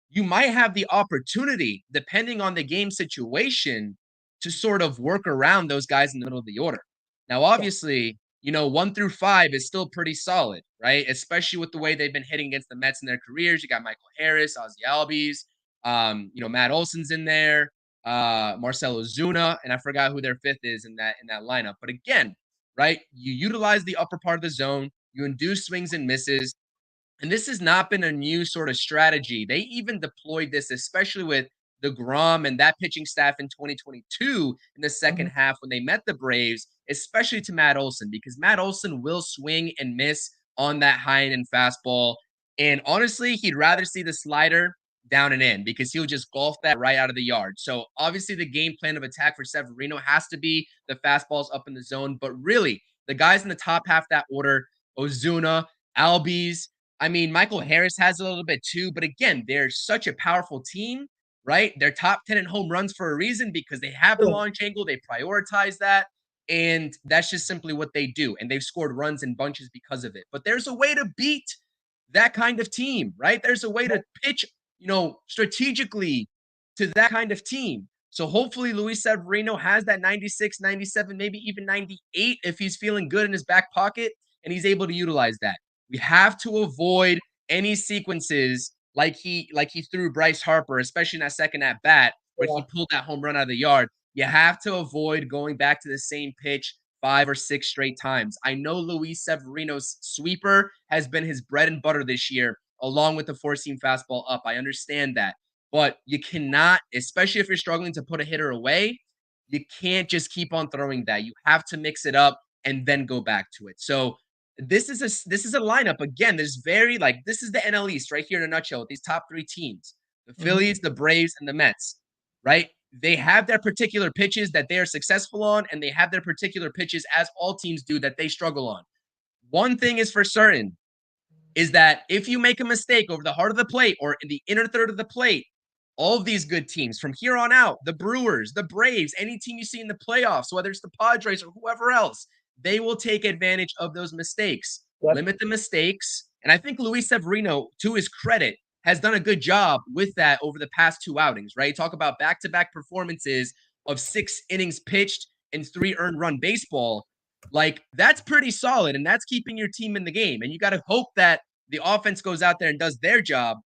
you might have the opportunity, depending on the game situation, to sort of work around those guys in the middle of the order. Now, obviously, 1 through 5 is still pretty solid, right? Especially with the way they've been hitting against the Mets in their careers. You got Michael Harris, Ozzy Albies, Matt Olson's in there, Marcell Ozuna, and I forgot who their fifth is in that lineup. But again, right, you utilize the upper part of the zone, you induce swings and misses, and this has not been a new sort of strategy. They even deployed this, especially with DeGrom and that pitching staff in 2022 in the second half when they met the Braves, especially to Matt Olson, because Matt Olson will swing and miss on that high end fastball. And honestly, he'd rather see the slider down and in, because he'll just golf that right out of the yard. So obviously the game plan of attack for Severino has to be the fastballs up in the zone. But really, the guys in the top half of that order, Ozuna, Albies, Michael Harris has a little bit too, but again, they're such a powerful team, right? They're top 10 in home runs for a reason, because they have the launch angle, they prioritize that, and that's just simply what they do. And they've scored runs in bunches because of it. But there's a way to beat that kind of team, right? There's a way to pitch, strategically to that kind of team. So hopefully Luis Severino has that 96, 97, maybe even 98 if he's feeling good in his back pocket, and he's able to utilize that. We have to avoid any sequences like he threw Bryce Harper, especially in that second at bat where he pulled that home run out of the yard. You have to avoid going back to the same pitch 5 or 6 straight times. I know Luis Severino's sweeper has been his bread and butter this year, along with the four-seam fastball up. I understand that. But you cannot, especially if you're struggling to put a hitter away, you can't just keep on throwing that. You have to mix it up and then go back to it. So this is a lineup again. There's this is the NL East right here in a nutshell with these top 3 teams: the Phillies, the Braves, and the Mets. Right? They have their particular pitches that they are successful on, and they have their particular pitches, as all teams do, that they struggle on. One thing is for certain, is that if you make a mistake over the heart of the plate or in the inner third of the plate, all of these good teams from here on out, the Brewers, the Braves, any team you see in the playoffs, whether it's the Padres or whoever else, they will take advantage of those mistakes, limit the mistakes. And I think Luis Severino, to his credit, has done a good job with that over the past 2 outings, right? Talk about back-to-back performances of 6 innings pitched and 3 earned run baseball. Like, that's pretty solid, and that's keeping your team in the game. And you got to hope that the offense goes out there and does their job.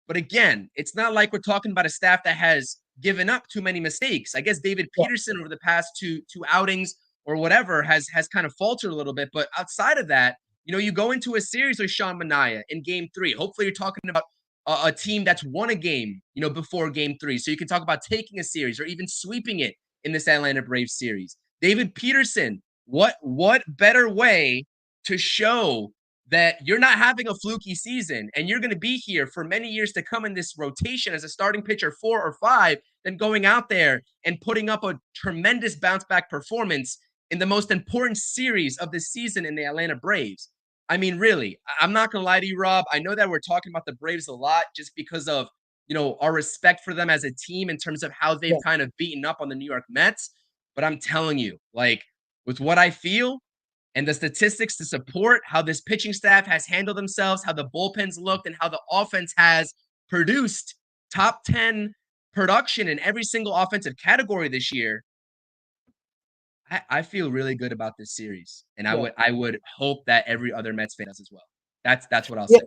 But again, it's not like we're talking about a staff that has given up too many mistakes. I guess David Peterson over the past two outings or whatever has kind of faltered a little bit. But outside of that, you go into a series with Sean Manaea in Game 3. Hopefully, you're talking about a team that's won a game, before Game 3. So you can talk about taking a series or even sweeping it in this Atlanta Braves series. David Peterson, what better way to show that you're not having a fluky season and you're going to be here for many years to come in this rotation as a starting pitcher 4 or 5 than going out there and putting up a tremendous bounce back performance in the most important series of the season in the Atlanta Braves. I mean, really, I'm not going to lie to you, Rob. I know that we're talking about the Braves a lot just because of, our respect for them as a team in terms of how they've kind of beaten up on the New York Mets. But I'm telling you, with what I feel, and the statistics to support how this pitching staff has handled themselves, how the bullpens looked, and how the offense has produced top 10 production in every single offensive category this year, I feel really good about this series. And I would hope that every other Mets fan does as well. That's what I'll say.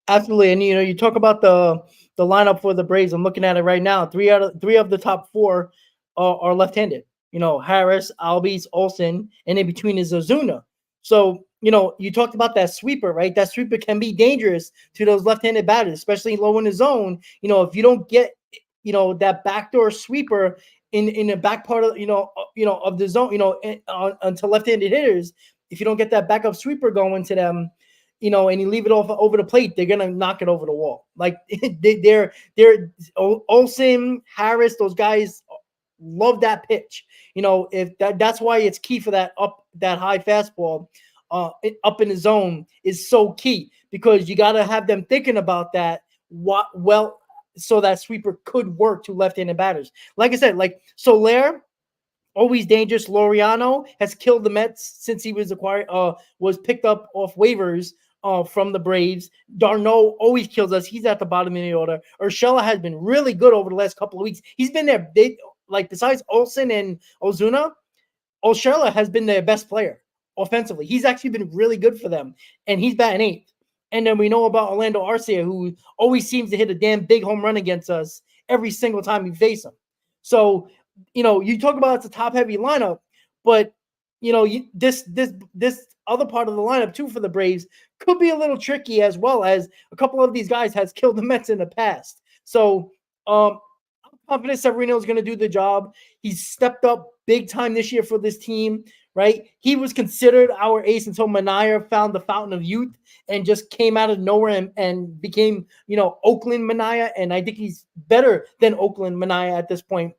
Absolutely. And you talk about the lineup for the Braves. I'm looking at it right now. Three of the top 4 are left-handed. Harris, Albies, Olsen, and in between is Ozuna. So, you talked about that sweeper, right? That sweeper can be dangerous to those left-handed batters, especially low in the zone. If you don't get, that backdoor sweeper in the back part of, of the zone, onto left-handed hitters, if you don't get that backup sweeper going to them, and you leave it off over the plate, they're gonna knock it over the wall. Like they're Olsen, Harris, those guys love that pitch. If that's why it's key for that high fastball up in the zone is so key, because you got to have them thinking about that. So that sweeper could work to left-handed batters. Like I said, Soler, always dangerous. Laureano has killed the Mets since he was acquired, was picked up off waivers from the Braves. Darno always kills us. He's at the bottom of the order. Urshela has been really good over the last couple of weeks. He's been there. Besides Olsen and Ozuna, Urshela has been their best player offensively. He's actually been really good for them, and he's batting 8th. And then we know about Orlando Arcia, who always seems to hit a damn big home run against us every single time we face him. So, you talk about it's a top-heavy lineup, but, this other part of the lineup, too, for the Braves could be a little tricky, as well as a couple of these guys has killed the Mets in the past. So, I'm confident Severino is going to do the job. He's stepped up big time this year for this team, right? He was considered our ace until Manaea found the fountain of youth and just came out of nowhere and became, Oakland Manaea. And I think he's better than Oakland Manaea at this point.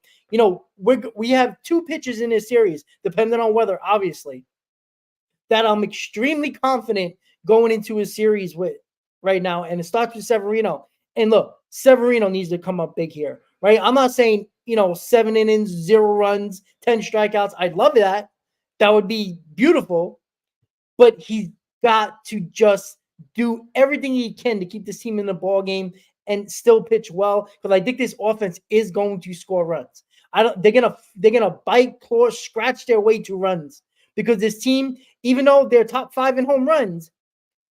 We have 2 pitches in this series, depending on weather, obviously, that I'm extremely confident going into a series with right now. And it starts with Severino. And look, Severino needs to come up big here, right? I'm not saying, 7 innings, 0 runs, 10 strikeouts. I'd love that. That would be beautiful. But he's got to just do everything he can to keep this team in the ball game and still pitch well, because I think this offense is going to score runs. They're gonna bite, claw, scratch their way to runs, because this team, even though they're top 5 in home runs,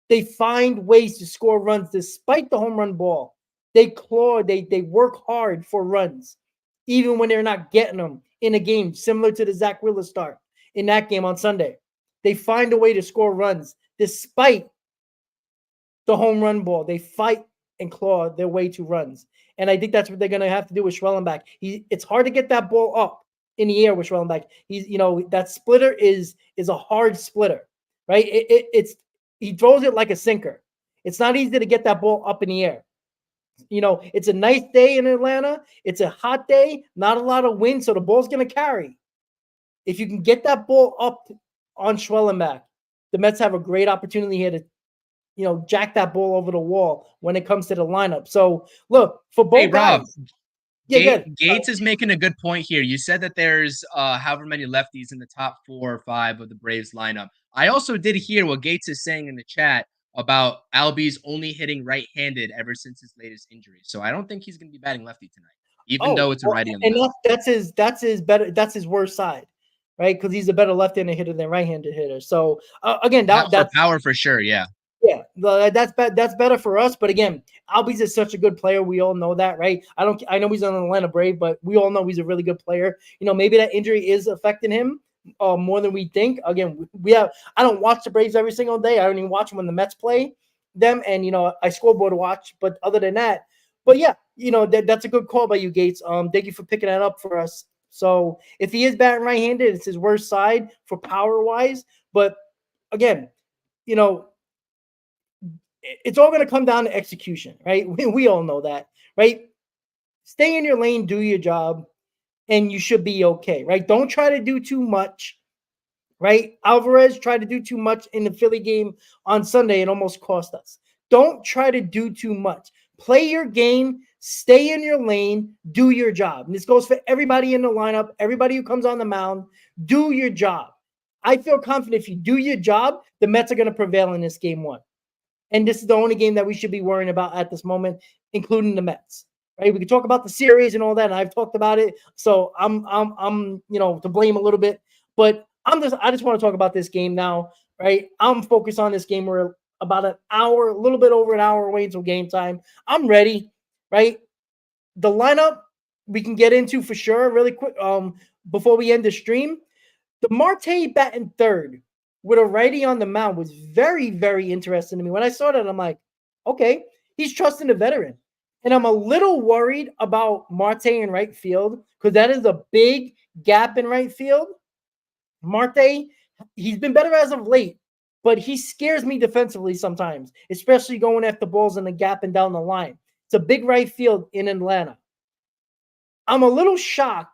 they find ways to score runs despite the home run ball. They claw, they work hard for runs, even when they're not getting them in a game, similar to the Zach Wheeler start in that game on Sunday. They find a way to score runs despite the home run ball. They fight and claw their way to runs. And I think that's what they're going to have to do with Schwellenbach. It's hard to get that ball up in the air with Schwellenbach. He's, that splitter is a hard splitter, right? he throws it like a sinker. It's not easy to get that ball up in the air. It's a nice day in Atlanta. It's a hot day, not a lot of wind, so the ball's going to carry. If you can get that ball up on Schwellenbach, the Mets have a great opportunity here to, jack that ball over the wall when it comes to the lineup. So, look, for both Hey, Rob, guys. Yeah, good. Gates is making a good point here. You said that there's however many lefties in the top 4 or 5 of the Braves lineup. I also did hear what Gates is saying in the chat about Albies only hitting right-handed ever since his latest injury. So I don't think he's going to be batting lefty tonight, even though it's a righty on the mound. That's his worst side, right? Because he's a better left-handed hitter than right-handed hitter. So again, that's power for sure. Yeah. Yeah, that's better for us. But again, Albies is such a good player. We all know that, right? I know he's on the Atlanta Brave, but we all know he's a really good player. Maybe that injury is affecting him more than we think. Again, I don't watch the Braves every single day. I don't even watch them when the Mets play them, and I scoreboard watch. But other than that, that's a good call by you, Gates. Thank you for picking that up for us. So if he is batting right-handed, it's his worst side for power-wise. But again, it's all going to come down to execution, right? We all know that, right? Stay in your lane, do your job, and you should be okay, right? Don't try to do too much, right? Alvarez tried to do too much in the Philly game on Sunday and almost cost us. Don't try to do too much. Play your game, stay in your lane, do your job. And this goes for everybody in the lineup, everybody who comes on the mound, do your job. I feel confident if you do your job, the Mets are going to prevail in this game 1. And this is the only game that we should be worrying about at this moment, including the Mets. Right? We can talk about the series and all that, and I've talked about it. So I'm to blame a little bit, but I just want to talk about this game now. Right? I'm focused on this game. We're about an hour, a little bit over an hour away until game time. I'm ready. Right? The lineup we can get into for sure really quick. Before we end the stream, the Marte batting third with a righty on the mound was very, very interesting to me. When I saw that, I'm like, okay, he's trusting the veteran. And I'm a little worried about Marte in right field because that is a big gap in right field. Marte, he's been better as of late, but he scares me defensively sometimes, especially going after balls in the gap and down the line. It's a big right field in Atlanta. I'm a little shocked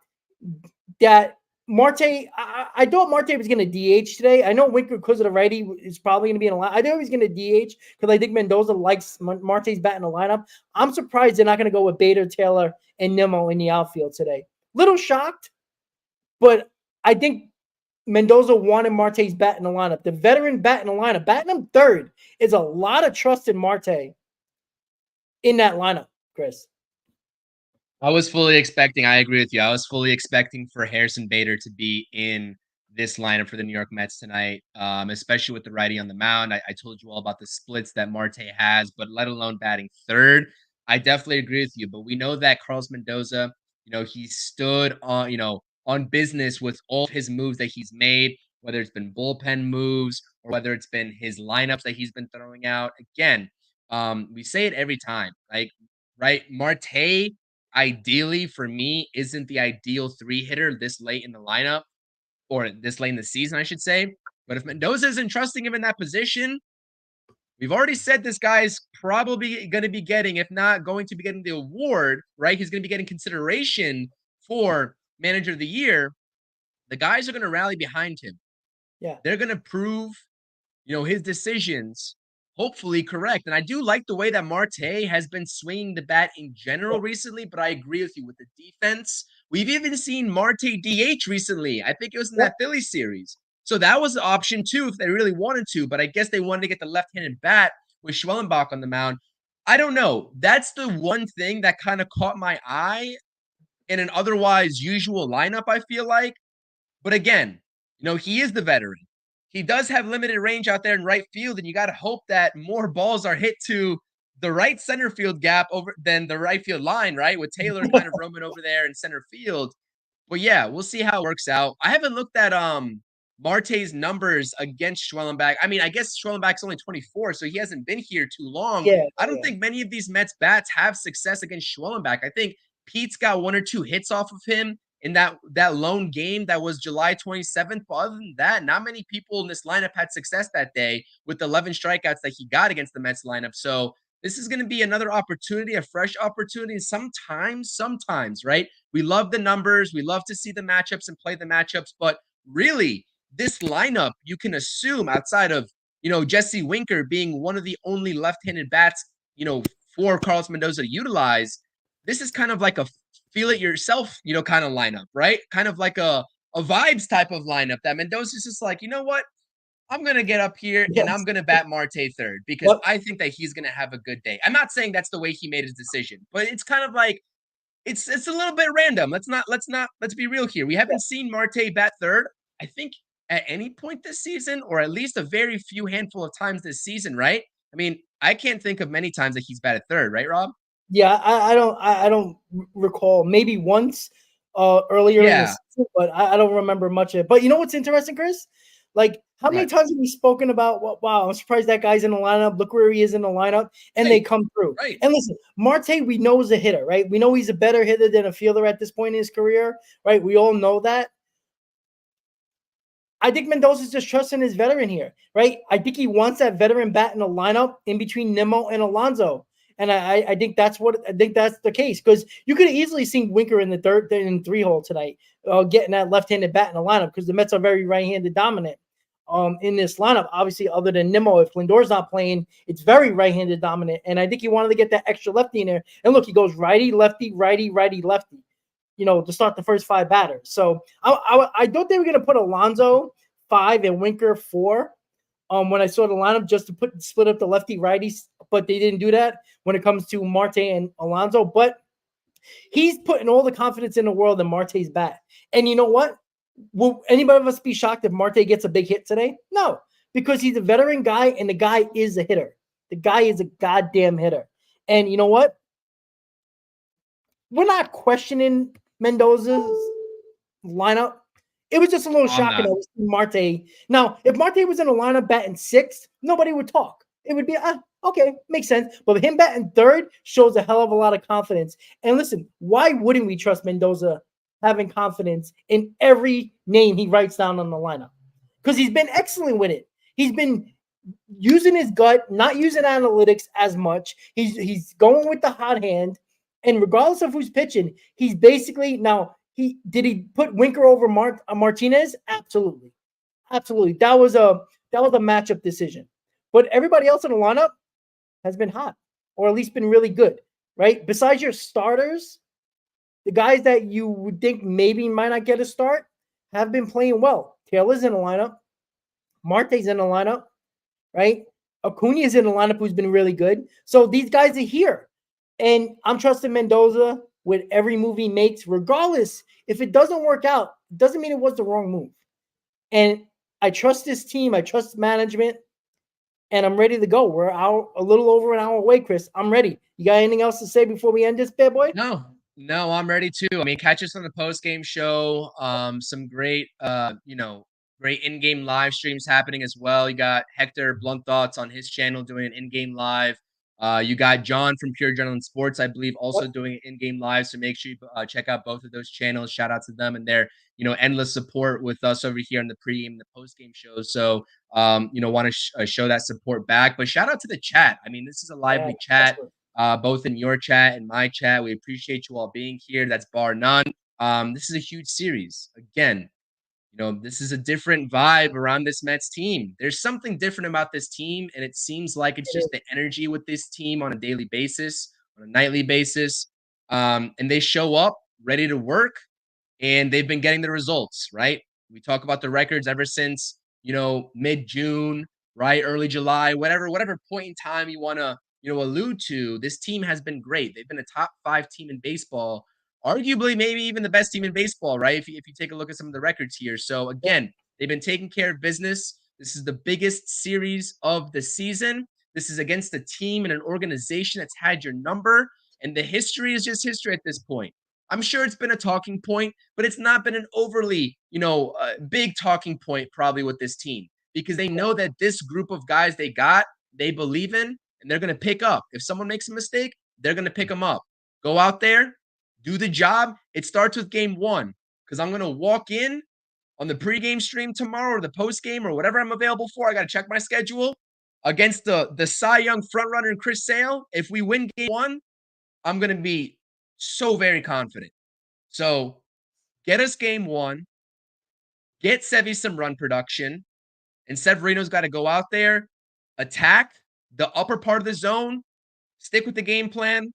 that Marte, I thought Marte was going to DH today. I know Winker, because of the righty, is probably going to be in a line. I thought he was going to DH because I think Mendoza likes Marte's bat in the lineup. I'm surprised they're not going to go with Bader, Taylor, and Nimmo in the outfield today. Little shocked, but I think Mendoza wanted Marte's bat in the lineup. The veteran bat in the lineup, batting him third, is a lot of trust in Marte in that lineup, Chris. I agree with you. I was fully expecting for Harrison Bader to be in this lineup for the New York Mets tonight, especially with the righty on the mound. I told you all about the splits that Marte has, but let alone batting third. I definitely agree with you, but we know that Carlos Mendoza, he stood on business with all his moves that he's made, whether it's been bullpen moves or whether it's been his lineups that he's been throwing out. Again, we say it every time, right? Marte, ideally for me, isn't the ideal 3-hitter this late in the lineup, or this late in the season, I should say. But if Mendoza isn't trusting him in that position, we've already said this guy's probably going to be getting, if not going to be getting the award, right? He's going to be getting consideration for Manager of the Year. The guys are going to rally behind him. Yeah. They're going to prove, his decisions hopefully correct. And I do like the way that Marte has been swinging the bat in general recently, but I agree with you with the defense. We've even seen Marte DH recently. I think it was in that Philly series. So that was the option too if they really wanted to, but I guess they wanted to get the left-handed bat with Schwellenbach on the mound. I don't know. That's the one thing that kind of caught my eye in an otherwise usual lineup, I feel like. But again, he is the veteran. He does have limited range out there in right field, and you got to hope that more balls are hit to the right center field gap than the right field line, right? With Taylor kind of roaming over there in center field. But yeah, we'll see how it works out. I haven't looked at Marte's numbers against Schwellenbach. I mean, I guess Schwellenbach's only 24, so he hasn't been here too long. Yeah, I don't think many of these Mets bats have success against Schwellenbach. I think Pete's got 1 or 2 hits off of him in that lone game that was July 27th. But other than that, not many people in this lineup had success that day with the 11 strikeouts that he got against the Mets lineup. So this is going to be another opportunity, a fresh opportunity. Sometimes, right? We love the numbers. We love to see the matchups and play the matchups. But really, this lineup, you can assume outside of, Jesse Winker being one of the only left-handed bats, for Carlos Mendoza to utilize, this is kind of like a feel it yourself, kind of lineup, right? Kind of like a vibes type of lineup that Mendoza's just like, you know what? I'm going to get up here and I'm Yes. going to bat Marte third because Yep. I think that he's going to have a good day. I'm not saying that's the way he made his decision, but it's kind of like it's a little bit random. Let's be real here. We haven't seen Marte bat third, I think, at any point this season, or at least a very few handful of times this season, right? I mean, I can't think of many times that he's batted third, right, Rob? Yeah, I don't recall. Maybe once earlier in the Yeah, season, but I don't remember much of it. But you know what's interesting, Chris? Like, how many right, times have we spoken about, wow, I'm surprised that guy's in the lineup. Look where he is in the lineup, and they right, come through. right. And listen, Marte, we know is a hitter, right? We know he's a better hitter than a fielder at this point in his career, right? We all know that. I think Mendoza's just trusting his veteran here, right? I think he wants that veteran bat in the lineup in between Nimmo and Alonso. And I think that's the case, because you could have easily seen Winker in the third and three hole tonight, getting that left-handed bat in the lineup, because the Mets are very right-handed dominant in this lineup. Obviously, other than Nimmo, if Lindor's not playing, it's very right-handed dominant. And I think he wanted to get that extra lefty in there. And look, he goes righty, lefty, righty, righty, lefty, to start the first five batters. So I thought they were going to put Alonso 5 and Winker 4. When I saw the lineup, just to split up the lefty righties, but they didn't do that when it comes to Marte and Alonso. But he's putting all the confidence in the world in Marte's bat. And you know what? Will anybody of us be shocked if Marte gets a big hit today? No, because he's a veteran guy, and the guy is a hitter. The guy is a goddamn hitter. And you know what? We're not questioning Mendoza's lineup. It was just a little No, I'm shocking not. to see Marte. Now, if Marte was in a lineup batting sixth, nobody would talk. It would be, okay, makes sense. But him batting third shows a hell of a lot of confidence. And listen, why wouldn't we trust Mendoza having confidence in every name he writes down on the lineup? Because he's been excellent with it. He's been using his gut, not using analytics as much. He's going with the hot hand. And regardless of who's pitching, he's basically now did he put Winker over Martinez? Absolutely. Absolutely. That was a matchup decision. But everybody else in the lineup has been hot, or at least been really good, right? Besides your starters, the guys that you would think maybe might not get a start have been playing well. Taylor's in the lineup. Marte's in the lineup, right? Acuna's in the lineup, who's been really good. So these guys are here. And I'm trusting Mendoza with every move he makes, regardless. If it doesn't work out, it doesn't mean it was the wrong move. And I trust this team. I trust management. And I'm ready to go. We're a little over an hour away, Chris. I'm ready. You got anything else to say before we end this, bad boy? No, I'm ready too. I mean, catch us on the post game show. Some great, great in-game live streams happening as well. You got Hector Blunt Thoughts on his channel doing an in-game live. You got John from Pure Adrenaline Sports, I believe, also doing an in-game live. So make sure you check out both of those channels. Shout out to them and their, endless support with us over here in the pregame and the post-game shows. So, want to show that support back. But shout out to the chat. I mean, this is a lively chat. Both in your chat and my chat. We appreciate you all being here. That's bar none. This is a huge series. Again, this is a different vibe around this Mets team. There's something different about this team, and it seems like it's just the energy with this team on a daily basis, on a nightly basis. And they show up ready to work, and they've been getting the results, right? We talk about the records ever since, mid-June, right? Early July, whatever point in time you want to, allude to. This team has been great. They've been a top 5 team in baseball, arguably maybe even the best team in baseball, right? If you take a look at some of the records here. So again, they've been taking care of business. This is the biggest series of the season. This is against a team and an organization that's had your number, and the history is just history at this point. I'm sure it's been a talking point, but it's not been an overly, big talking point probably with this team, because they know that this group of guys they believe in, and they're going to pick up. If someone makes a mistake, they're going to pick them up. Go out there, do the job. It starts with game 1. because I'm going to walk in on the pregame stream tomorrow or the postgame or whatever I'm available for. I got to check my schedule against the Cy Young frontrunner and Chris Sale. If we win game 1, I'm going to be so very confident. So get us game 1, get Sevy some run production, and Severino's got to go out there, attack the upper part of the zone, stick with the game plan,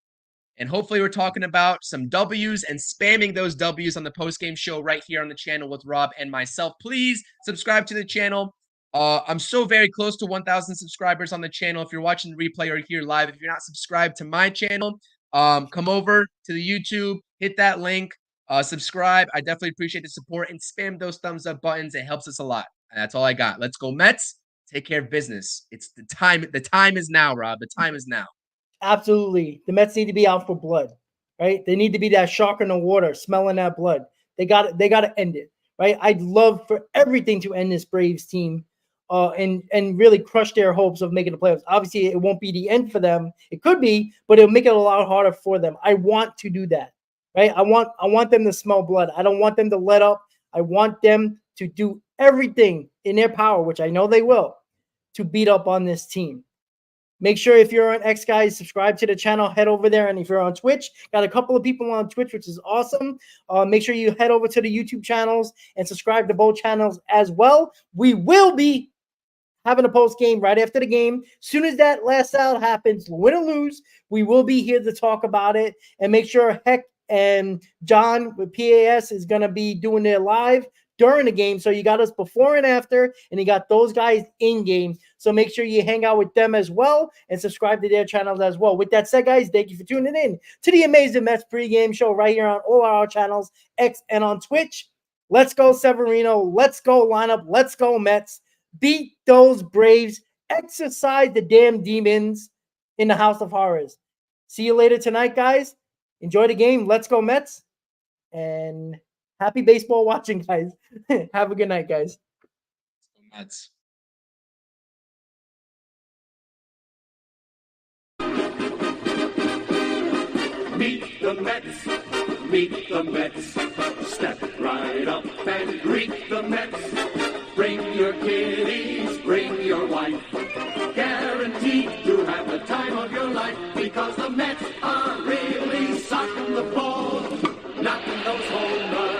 and hopefully we're talking about some W's and spamming those W's on the post-game show right here on the channel with Rob and myself. Please subscribe to the channel. I'm so very close to 1,000 subscribers on the channel. If you're watching the replay or here live, if you're not subscribed to my channel, come over to the YouTube, hit that link, subscribe. I definitely appreciate the support and spam those thumbs up buttons. It helps us a lot. And that's all I got. Let's go Mets. Take care of business. It's the time. The time is now, Rob. The time is now. Absolutely. The Mets need to be out for blood, right? They need to be that shark in the water, smelling that blood. They got to end it, right? I'd love for everything to end this Braves team and really crush their hopes of making the playoffs. Obviously, it won't be the end for them. It could be, but it'll make it a lot harder for them. I want to do that, right? I want them to smell blood. I don't want them to let up. I want them to do everything in their power, which I know they will, to beat up on this team. Make sure if you're on X, guys, subscribe to the channel. Head over there. And if you're on Twitch, got a couple of people on Twitch, which is awesome. Make sure you head over to the YouTube channels and subscribe to both channels as well. We will be having a post game right after the game. As soon as that last out happens, win or lose, we will be here to talk about it. And make sure Heck and John with PAS is going to be doing their live during the game. So you got us before and after, and you got those guys in game. So make sure you hang out with them as well and subscribe to their channels as well. With that said, guys, thank you for tuning in to the Amazing Mets pregame show right here on all our channels, X and on Twitch. Let's go Severino. Let's go lineup. Let's go Mets. Beat those Braves. Exercise the damn demons in the House of Horrors. See you later tonight, guys. Enjoy the game. Let's go Mets. And happy baseball watching, guys. Have a good night, guys. Mets. Meet the Mets, meet the Mets. Step right up and greet the Mets. Bring your kiddies, bring your wife. Guaranteed to have the time of your life, because the Mets are really socking the ball, knocking those home runs.